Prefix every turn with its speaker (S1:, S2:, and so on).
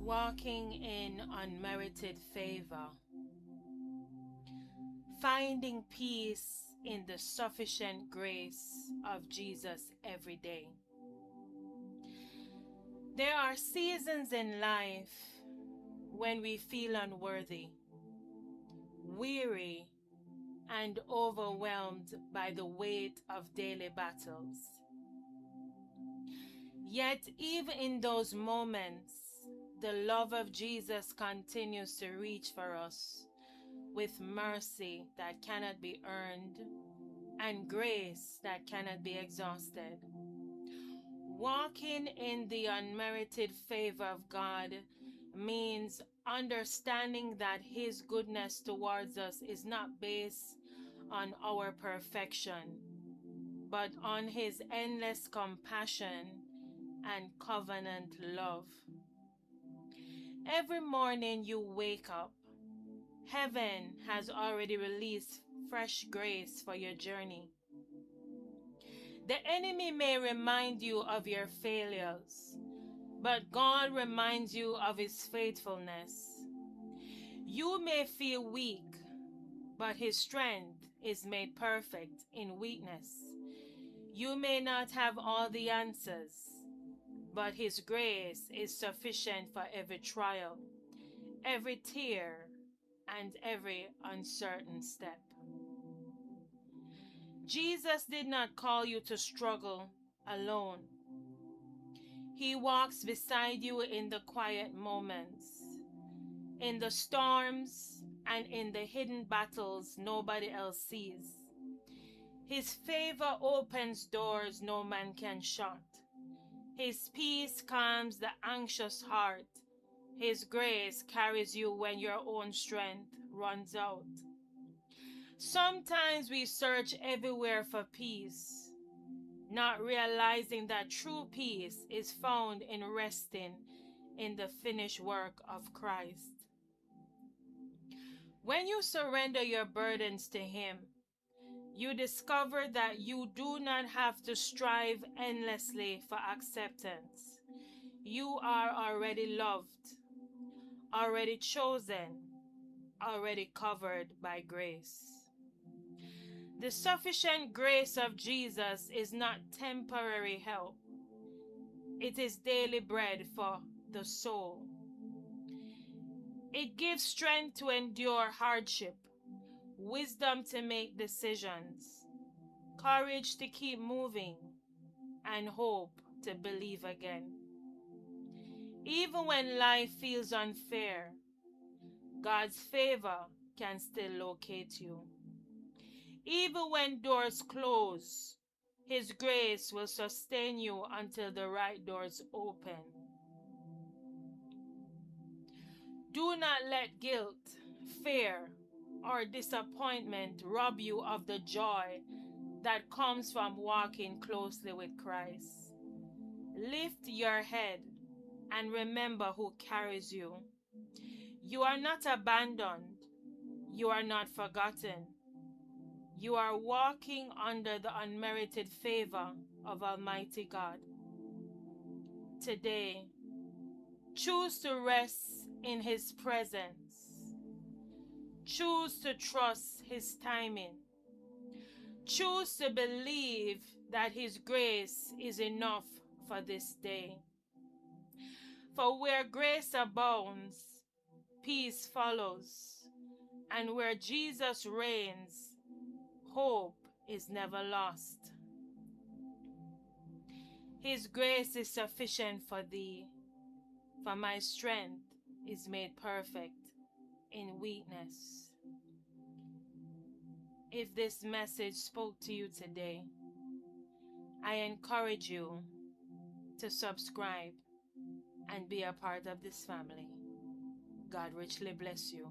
S1: Walking in unmerited favor, finding peace in the sufficient grace of Jesus every day. There are seasons in life when we feel unworthy, weary, and overwhelmed by the weight of daily battles. Yet even in those moments, the love of Jesus continues to reach for us with mercy that cannot be earned and grace that cannot be exhausted. Walking in the unmerited favor of God means understanding that His goodness towards us is not based on our perfection, but on His endless compassion and covenant love. Every morning you wake up, heaven has already released fresh grace for your journey. The enemy may remind you of your failures, but God reminds you of His faithfulness. You may feel weak, but His strength is made perfect in weakness. You may not have all the answers, but His grace is sufficient for every trial, every tear, and every uncertain step. Jesus did not call you to struggle alone. He walks beside you in the quiet moments, in the storms, and in the hidden battles nobody else sees. His favor opens doors no man can shut. His peace calms the anxious heart. His grace carries you when your own strength runs out. Sometimes we search everywhere for peace, not realizing that true peace is found in resting in the finished work of Christ. When you surrender your burdens to Him, you discover that you do not have to strive endlessly for acceptance. You are already loved, already chosen, already covered by grace. The sufficient grace of Jesus is not temporary help. It is daily bread for the soul. It gives strength to endure hardship, wisdom to make decisions, courage to keep moving, and hope to believe again. Even when life feels unfair, God's favor can still locate you. Even when doors close, His grace will sustain you until the right doors open. Do not let guilt, fear, or disappointment rob you of the joy that comes from walking closely with Christ. Lift your head and remember who carries you. You are not abandoned. You are not forgotten. You are walking under the unmerited favor of Almighty God. Today, choose to rest in His presence. Choose to trust His timing. Choose to believe that His grace is enough for this day. For where grace abounds, peace follows. And where Jesus reigns, hope is never lost. His grace is sufficient for thee, for my strength is made perfect in weakness. If this message spoke to you today, I encourage you to subscribe and be a part of this family. God richly bless you.